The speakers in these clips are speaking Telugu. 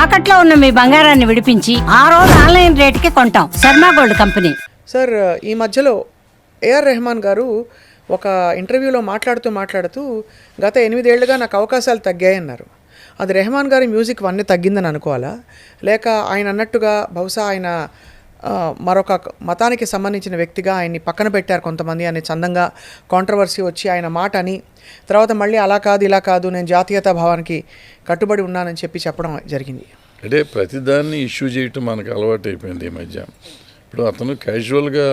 తాకట్లో ఉన్న మీ బంగారాన్ని విడిపించి ఆ రోజు ఆన్లైన్ రేటుకి కొంటాం. Sharma gold company. సార్, ఈ మధ్యలో ఏఆర్ రెహమాన్ గారు ఒక ఇంటర్వ్యూలో మాట్లాడుతూ గత 8 ఏళ్లుగా నాకు అవకాశాలు తగ్గాయన్నారు. అది రెహమాన్ గారి మ్యూజిక్ వన్నీ తగ్గిందని అనుకోవాలా, లేక ఆయన అన్నట్టుగా బహుశా ఆయన మరొక మతానికి సంబంధించిన వ్యక్తిగా ఆయన్ని పక్కన పెట్టారు కొంతమంది అని చందంగా కాంట్రవర్సీ వచ్చి ఆయన మాట అని తర్వాత మళ్ళీ అలా కాదు ఇలా కాదు నేను జాతీయతా భావానికి కట్టుబడి ఉన్నానని చెప్పడం జరిగింది. అంటే ప్రతిదాన్ని ఇష్యూ చేయటం మనకు అలవాటు అయిపోయింది ఈ మధ్య. ఇప్పుడు అతను క్యాజువల్గా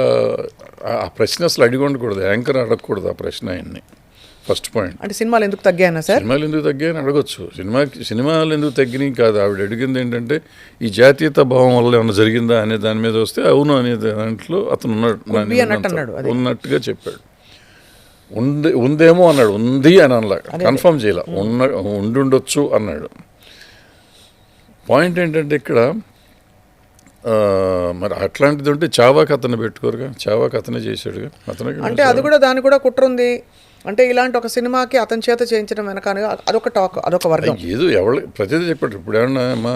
ఆ ప్రశ్న అసలు అడిగి ఉండకూడదు, యాంకర్ అడగకూడదు ఆ ప్రశ్న ఆయన్ని. ఫస్ట్ పాయింట్ అంటే సినిమాలు ఎందుకు తగ్గాయన్నా సార్? సినిమాలు ఎందుకు తగ్గాయని అడగొచ్చు. సినిమాలు ఎందుకు తగ్గినాయి కాదు, ఆవిడ అడిగింది ఏంటంటే ఈ జాతీయత భావం వల్ల ఏమైనా జరిగిందా అనే దాని మీద వస్తే అవును అనే దాంట్లో అతను ఉన్నట్టుగా చెప్పాడు. ఉందేమో అన్నాడు, ఉంది అని అనలా, కన్ఫర్మ్ చేయాల, ఉండుండొచ్చు అన్నాడు. పాయింట్ ఏంటంటే ఇక్కడ మరి అట్లాంటిది ఉంటే చావాకి అతను పెట్టుకోరుగా, చావాకి అతనే చేశాడుగా. అతనికి అంటే అది కూడా దాని కూడా కుట్ర ఉంది. అంటే ఇలాంటి ఒక సినిమాకి అతని చేత చేయించడం వెనకానగా అదొక టాక్, అదొక వర్గం. ఏదో ఎవరు ప్రతిదీ చెప్పాడు. ఇప్పుడు ఏమన్నా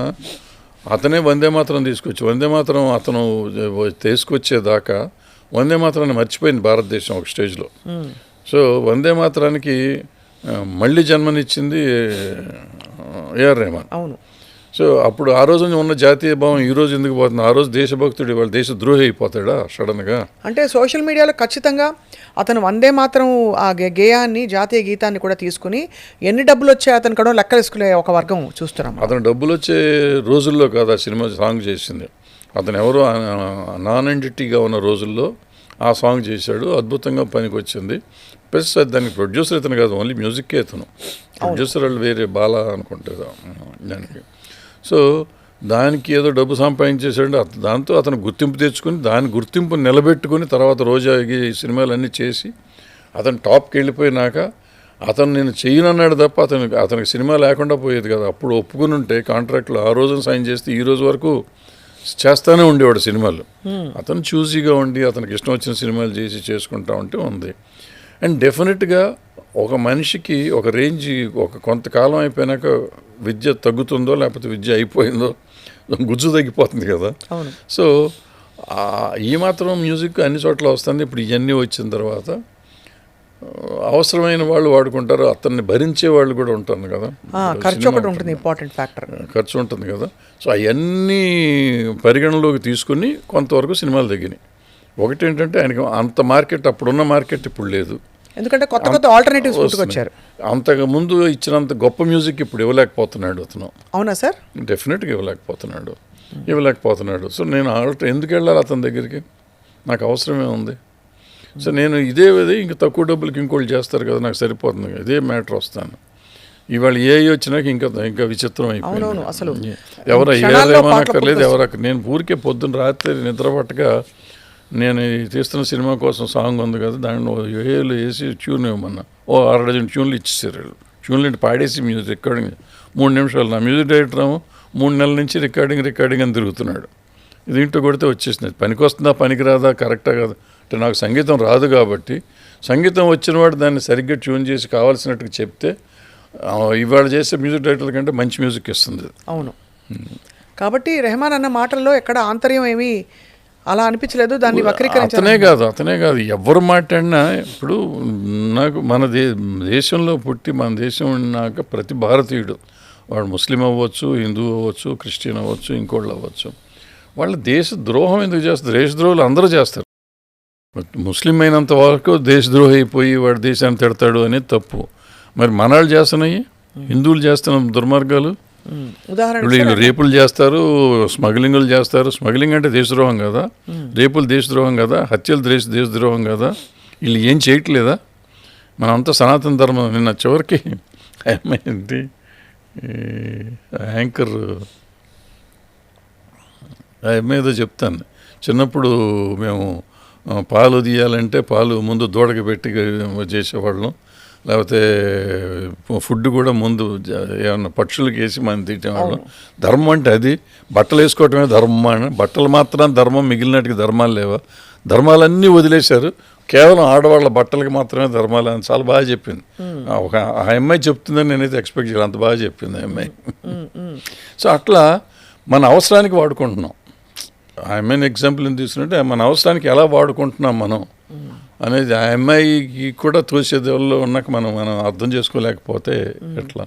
అతనే వందే మాత్రం తీసుకొచ్చి వందే మాత్రం అతను తీసుకొచ్చేదాకా వందే మాత్రాన్ని మర్చిపోయింది భారతదేశం ఒక స్టేజ్లో. సో వందే మాత్రానికి మళ్ళీ జన్మనిచ్చింది ఏఆర్ రెహమాన్. అవును. సో అప్పుడు ఆ రోజు ఉన్న జాతీయ భావం ఈ రోజు ఎందుకు పోతుంది? ఆ రోజు దేశభక్తుడు వాళ్ళ దేశ ద్రోహి అయిపోతాడా సడన్గా? అంటే సోషల్ మీడియాలో ఖచ్చితంగా అతను వందే మాత్రం ఆ గేయాన్ని, జాతీయ గీతాన్ని కూడా తీసుకుని ఎన్ని డబ్బులు వచ్చాయి అతను కూడా లెక్కలేసుకునే ఒక వర్గం చూస్తున్నాం. అతను డబ్బులు వచ్చే రోజుల్లో కాదు ఆ సినిమా సాంగ్ చేసింది. అతను ఎవరో నాన్ ఎంటిటీగా ఉన్న రోజుల్లో ఆ సాంగ్ చేశాడు, అద్భుతంగా పనికి వచ్చింది. ప్లస్ దానికి ప్రొడ్యూసర్ ఇతను కాదు, ఓన్లీ మ్యూజిక్కే ఇతను. ప్రొడ్యూసర్ వాళ్ళు వేరే బాలా అనుకుంటారు దానికి. సో దానికి ఏదో డబ్బు సంపాదించేసాడు. దాంతో అతను గుర్తింపు తెచ్చుకొని దాని గుర్తింపు నిలబెట్టుకుని తర్వాత రోజా ఈ సినిమాలన్నీ చేసి అతను టాప్కి వెళ్ళిపోయినాక అతను నేను చేయనన్నాడు తప్ప అతనికి సినిమా లేకుండా పోయేది కదా. అప్పుడు ఒప్పుకుని ఉంటే కాంట్రాక్ట్లో ఆ రోజున సైన్ చేస్తే ఈ రోజు వరకు చేస్తానే ఉండేవాడు సినిమాలు. అతను చూసీగా ఉండి అతనికి ఇష్టం వచ్చిన సినిమాలు చేసి చేసుకుంటా ఉంటే ఉంది. అండ్ డెఫినెట్గా ఒక మనిషికి ఒక రేంజ్ ఒక కొంతకాలం అయిపోయినాక విద్య తగ్గుతుందో లేకపోతే విద్య అయిపోయిందో గుజ్జు తగ్గిపోతుంది కదా. సో ఈ మాత్రం మ్యూజిక్ అన్ని చోట్ల వస్తుంది. ఇప్పుడు ఇవన్నీ వచ్చిన తర్వాత అవసరమైన వాళ్ళు వాడుకుంటారు, అతన్ని భరించే వాళ్ళు కూడా ఉంటారు కదా. ఖర్చు ఒకటి ఉంటుంది, ఇంపార్టెంట్ ఫ్యాక్టర్ ఖర్చు ఉంటుంది కదా. సో అవన్నీ పరిగణలోకి తీసుకుని కొంతవరకు సినిమాలు తగ్గినాయి. ఒకటి ఏంటంటే ఆయనకి అంత మార్కెట్, అప్పుడున్న మార్కెట్ ఇప్పుడు లేదు. ఎందుకంటే కొత్త కొత్త ఆల్టర్నేటివ్స్ వచ్చారు. అంతకు ముందు ఇచ్చినంత గొప్ప మ్యూజిక్ ఇప్పుడు ఇవ్వలేకపోతున్నాడు అతను. అవునా సార్? డెఫినెట్గా ఇవ్వలేకపోతున్నాడు. సో నేను ఎందుకు వెళ్ళాలి అతని దగ్గరికి? నాకు అవసరమే ఉంది. సో నేను ఇదే ఇంకా తక్కువ డబ్బులకి ఇంకోళ్ళు చేస్తారు కదా, నాకు సరిపోతుంది, ఇదే మ్యాటర్ వస్తాను. ఇవాళ ఏ వచ్చినాక ఇంకా విచిత్రం అయిపోయింది. అసలు ఎవరు ఏమనక్కర్లేదు, నేను ఊరికే పొద్దున్న రాత్రి నిద్రపట్టగా నేను తీస్తున్న సినిమా కోసం సాంగ్ ఉంది కదా, దాంట్లో ఏలు వేసి ట్యూన్ ఇవ్వమన్నా 6 డజన్ ట్యూన్లు ఇచ్చేసారు. ట్యూన్లు అంటే పాడేసి మ్యూజిక్ రికార్డింగ్ 3 నిమిషాలు. నా మ్యూజిక్ డైరెక్టర్ 3 నెలల నుంచి రికార్డింగ్ అని తిరుగుతున్నాడు. దీంట్లో కొడితే వచ్చేసినది. పనికి వస్తుందా పనికి రాదా కరెక్టా కాదు అంటే నాకు సంగీతం రాదు కాబట్టి సంగీతం వచ్చినవాడు దాన్ని సరిగ్గా ట్యూన్ చేసి కావాల్సినట్టుగా చెప్తే ఇవాళ చేసే మ్యూజిక్ డైరెక్టర్ కంటే మంచి మ్యూజిక్ ఇస్తుంది. అవును. కాబట్టి రెహమాన్ అన్న మాటల్లో ఎక్కడ ఆంతర్యం ఏమీ అలా అనిపించలేదు, దాన్ని వక్రీకరించడం. అతనే కాదు ఎవరు మాట్లాడినా. ఇప్పుడు నాకు మన దేశంలో పుట్టి మన దేశం ఉన్నాక ప్రతి భారతీయుడు, వాడు ముస్లిం అవ్వచ్చు, హిందూ అవ్వచ్చు, క్రిస్టియన్ అవ్వచ్చు, ఇంకోళ్ళు అవ్వచ్చు, వాళ్ళ దేశ ద్రోహం ఎందుకు చేస్తారు? దేశద్రోహులు అందరూ చేస్తారు. ముస్లిం అయినంత వరకు దేశద్రోహి అయిపోయి వాడు దేశాన్ని తిడతాడు అనేది తప్పు. మరి మనాళ్ళు చేస్తున్నాయి, హిందువులు చేస్తున్న దుర్మార్గాలు. వీళ్ళు రేపులు చేస్తారు, స్మగ్లింగులు చేస్తారు. స్మగ్లింగ్ అంటే దేశద్రోహం కదా, రేపులు దేశద్రోహం కదా, హత్యలు దేశద్రోహం కదా. వీళ్ళు ఏం చేయట్లేదా? మనంతా సనాతన ధర్మం. నిన్న చివరికి ఏంటి యాంకర్ ఏదో చెప్తాను. చిన్నప్పుడు మేము పాలు తీయాలంటే పాలు ముందు దూడకి పెట్టి చేసేవాళ్ళం, లేకపోతే ఫుడ్ కూడా ముందు ఏమన్నా పక్షులకి వేసి మనం తినేవాళ్ళం. ధర్మం అంటే అది. బట్టలు వేసుకోవటమే ధర్మం అని, బట్టలు మాత్రం ధర్మం, మిగిలినట్టుగా ధర్మాలు లేవా? ధర్మాలన్నీ వదిలేశారు, కేవలం ఆడవాళ్ళ బట్టలకి మాత్రమే ధర్మాలు అని చాలా బాగా చెప్పింది. ఆ అమ్మాయి చెప్తుందని నేనైతే ఎక్స్పెక్ట్ చేయాలి, అంత బాగా చెప్పింది ఆ అమ్మాయి. సో అట్లా మన అవసరానికి వాడుకుంటున్నాం. ఆ అమ్మాయిని ఎగ్జాంపుల్ తీసుకుంటే మన అవసరానికి ఎలా వాడుకుంటున్నాం మనం అనేది ఆ అమ్మాయికి కూడా తోసేదేవుల్లో ఉన్నాక మనం అర్థం చేసుకోలేకపోతే ఎట్లా.